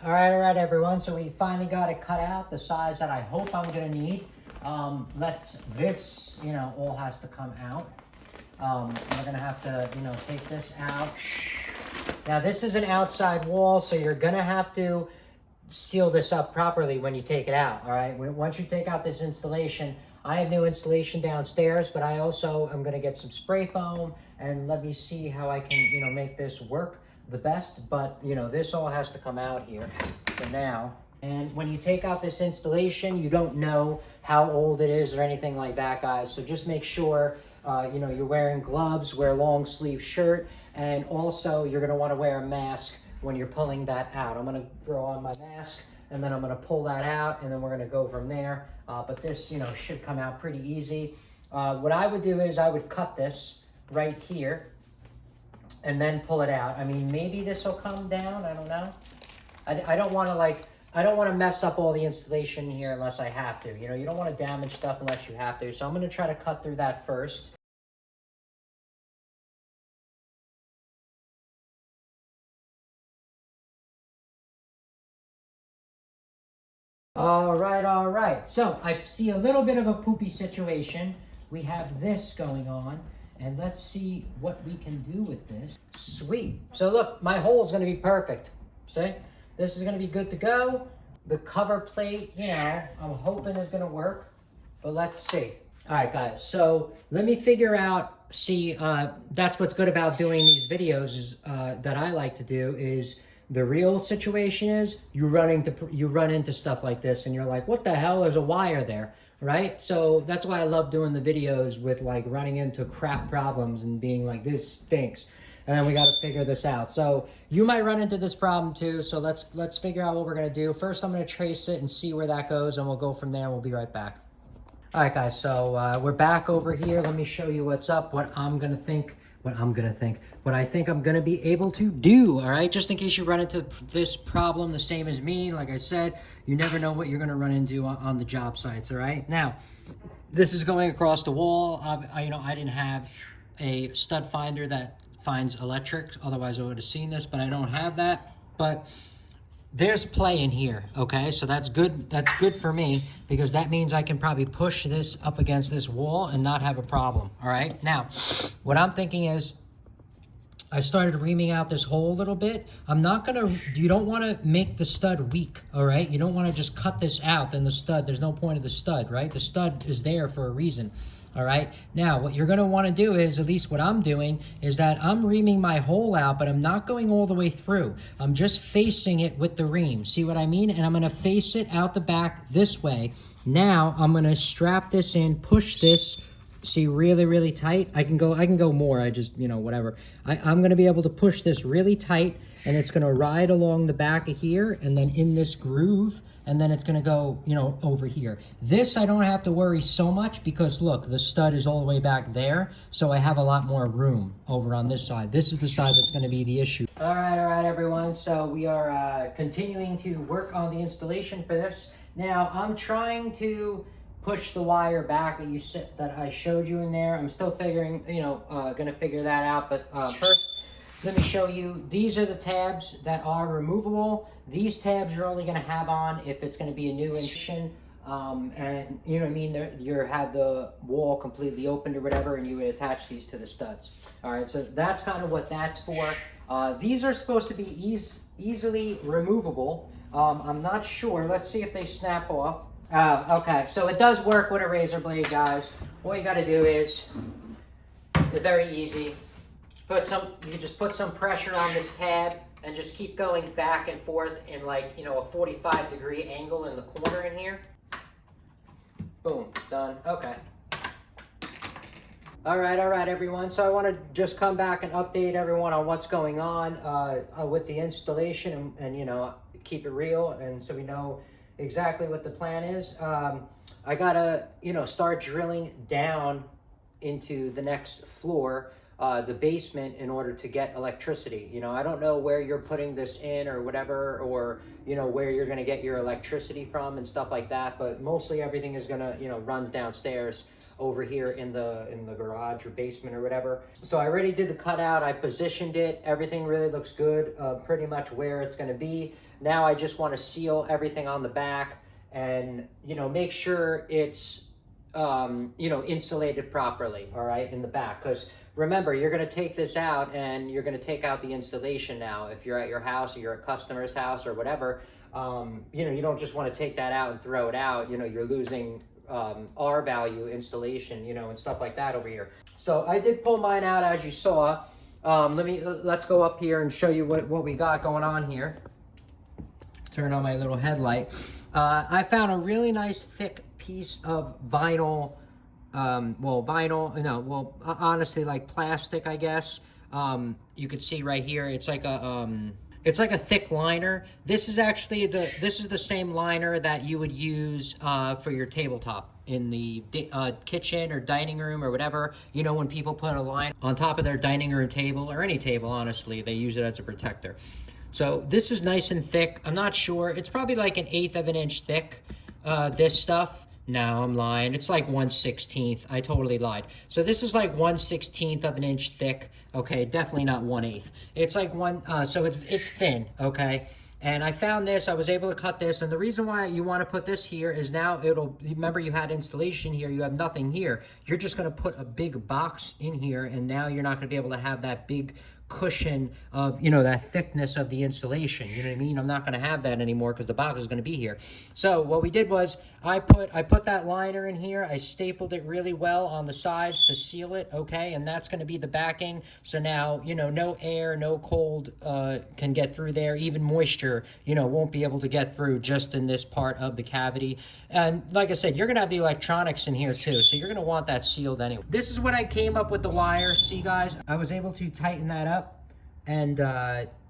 All right, everyone. So we finally got it cut out, the size that I hope I'm gonna need. This, all has to come out. We're gonna have to, take this out. Now this is an outside wall, so you're gonna have to seal this up properly when you take it out, all right? Once you take out this installation, I have new installation downstairs, but I also am gonna get some spray foam and let me see how I can, make this work the best. But, this all has to come out here for now. And when you take out this installation, you don't know how old it is or anything like that, guys. So just make sure, you're wearing gloves, wear a long sleeve shirt, and also you're gonna wanna wear a mask when you're pulling that out. I'm gonna throw on my mask and then I'm gonna pull that out and then we're gonna go from there. But this, should come out pretty easy. What I would do is I would cut this right here and then pull it out. I mean, maybe this will come down, I don't know. I don't wanna mess up all the installation here unless I have to. You don't wanna damage stuff unless you have to. So I'm gonna try to cut through that first. All right. So I see a little bit of a poopy situation. We have this going on, and let's see what we can do with this. Sweet. So look, my hole is going to be perfect. See? This is going to be good to go. The cover plate, I'm hoping is going to work, but let's see. All right, guys. So let me figure out, that's what's good about doing these videos is that I like to do is the real situation is you run into stuff like this and you're like, what the hell, there's a wire there, right? So that's why I love doing the videos with like running into crap problems and being like, this stinks. And then we got to figure this out. So you might run into this problem too. So let's figure out what we're going to do. First, I'm going to trace it and see where that goes and we'll go from there and we'll be right back. All right, guys, so we're back over here. Let me show you what's up, what I think I'm gonna be able to do, all right? Just in case you run into this problem the same as me, like I said, you never know what you're gonna run into on the job sites, all right? Now, this is going across the wall. I didn't have a stud finder that finds electric, otherwise I would have seen this, but I don't have that. But there's play in here, okay? So that's good for me because that means I can probably push this up against this wall and not have a problem, all right? Now, what I'm thinking is I started reaming out this hole a little bit. You don't wanna make the stud weak, all right? You don't wanna just cut this out, then there's no point of the stud, right? The stud is there for a reason. All right, now what you're gonna wanna do is, at least what I'm doing, is that I'm reaming my hole out, but I'm not going all the way through. I'm just facing it with the ream. See what I mean? And I'm gonna face it out the back this way. Now I'm gonna strap this in, push this, see, really, really tight. I can go more, I just, whatever. I'm gonna be able to push this really tight and it's gonna ride along the back of here and then in this groove, and then it's gonna go, over here. This I don't have to worry so much because look, the stud is all the way back there, so I have a lot more room over on this side. This is the side that's gonna be the issue. All right, everyone. So we are continuing to work on the installation for this. Now, I'm trying to push the wire back that I showed you in there. I'm still figuring, gonna figure that out, but first, let me show you. These are the tabs that are removable. These tabs you're only gonna have on if it's gonna be a new installation. And you know what I mean? You have the wall completely opened or whatever, and you would attach these to the studs. All right, so that's kind of what that's for. These are supposed to be easily removable. I'm not sure. Let's see if they snap off. Okay, so it does work with a razor blade, guys. All you gotta do is, it's very easy. You can just put some pressure on this tab and just keep going back and forth in like, a 45-degree angle in the corner in here. Boom, done, okay. All right, everyone. So I want to just come back and update everyone on what's going on with the installation and keep it real, and so we know exactly what the plan is. I gotta, start drilling down into the next floor, the basement, in order to get electricity. I don't know where you're putting this in or whatever, or where you're gonna get your electricity from and stuff like that, but mostly everything is gonna runs downstairs over here in the garage or basement or whatever. So I already did the cutout, I positioned it, everything really looks good, pretty much where it's gonna be. Now I just want to seal everything on the back and, you know, make sure it's, you know, insulated properly, all right, in the back. Because remember, you're going to take this out and you're going to take out the insulation now. If you're at your house or you're at a customer's house or whatever, you know, you don't just want to take that out and throw it out. You know, you're losing R value insulation, you know, and stuff like that over here. So I did pull mine out, as you saw. Let's go up here and show you what we got going on here. Turn on my little headlight. I found a really nice thick piece of vinyl, honestly, like plastic, I guess. You could see right here, it's like a thick liner. This is actually this is the same liner that you would use for your tabletop in the kitchen or dining room or whatever. You know, when people put a line on top of their dining room table, or any table, honestly, they use it as a protector. So this is nice and thick. I'm not sure. It's probably like 1/8 of an inch thick, this stuff. No, I'm lying. It's like 1/16. I totally lied. So this is like 1/16 of an inch thick. Okay, definitely not 1/8. It's like so it's thin, okay? And I found this, I was able to cut this, and the reason why you want to put this here is now remember you had installation here, you have nothing here. You're just going to put a big box in here, and now you're not going to be able to have that big cushion of, you know, that thickness of the insulation. You know what I mean? I'm not going to have that anymore because the box is going to be here. So what we did was I put that liner in here. I stapled it really well on the sides to seal it, okay? And that's going to be the backing. So now, you know, no air, no cold can get through there. Even moisture, you know, won't be able to get through just in this part of the cavity. And like I said, you're going to have the electronics in here too, so you're going to want that sealed anyway. This is what I came up with the wire. See, guys, I was able to tighten that up and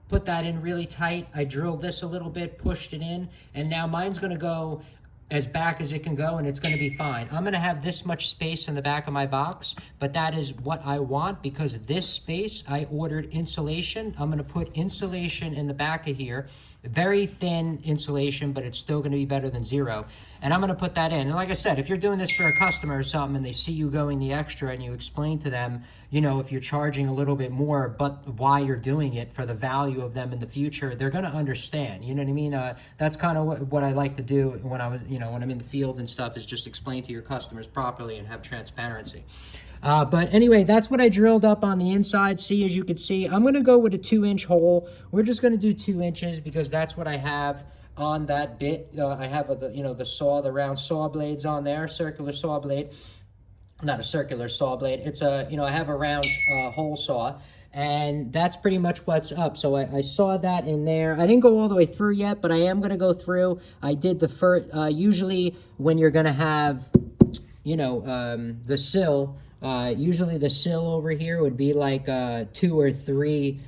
put that in really tight. I drilled this a little bit, pushed it in, and now mine's gonna go as back as it can go, and it's gonna be fine. I'm gonna have this much space in the back of my box, but that is what I want, because this space, I ordered insulation. I'm gonna put insulation in the back of here, very thin insulation, but it's still gonna be better than zero. And I'm gonna put that in. And like I said, if you're doing this for a customer or something and they see you going the extra and you explain to them, you know, if you're charging a little bit more, but why you're doing it for the value of them in the future, they're gonna understand, you know what I mean? That's kind of what I like to do when when I'm in the field and stuff, is just explain to your customers properly and have transparency. But anyway, that's what I drilled up on the inside. See, as you can see, I'm gonna go with a 2-inch hole. We're just gonna do 2 inches because that's what I have on that bit. I have the round saw blades on there, circular saw blade. Not a circular saw blade. It's I have a round hole saw, and that's pretty much what's up. So I saw that in there. I didn't go all the way through yet, but I am gonna go through. I did the first. Usually, when you're gonna have, the sill. Usually the sill over here would be like 2 or 3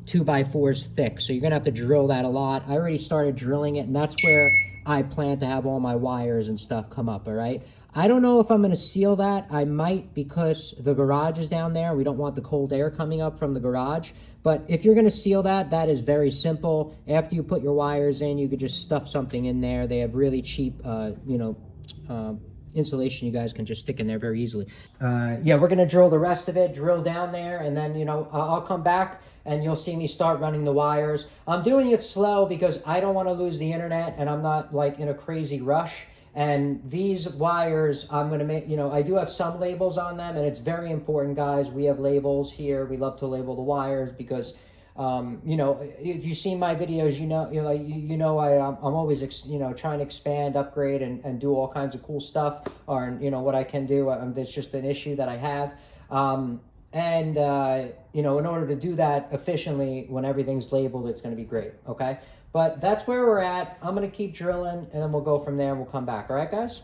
2x4s thick. So you're gonna have to drill that a lot. I already started drilling it, and that's where I plan to have all my wires and stuff come up, all right? I don't know if I'm gonna seal that. I might, because the garage is down there. We don't want the cold air coming up from the garage. But if you're gonna seal that, that is very simple. After you put your wires in, you could just stuff something in there. They have really cheap, insulation you guys can just stick in there very easily. Yeah, we're gonna drill the rest of it, drill down there, and then, I'll come back and you'll see me start running the wires. I'm doing it slow because I don't want to lose the internet, and I'm not like in a crazy rush. And these wires, I'm gonna make, I do have some labels on them, and it's very important, guys. We have labels here. We love to label the wires because if you've seen my videos, I'm always, trying to expand, upgrade, and do all kinds of cool stuff, or, what I can do. That's just an issue that I have. In order to do that efficiently, when everything's labeled, it's going to be great. Okay. But that's where we're at. I'm going to keep drilling, and then we'll go from there, and we'll come back. All right, guys?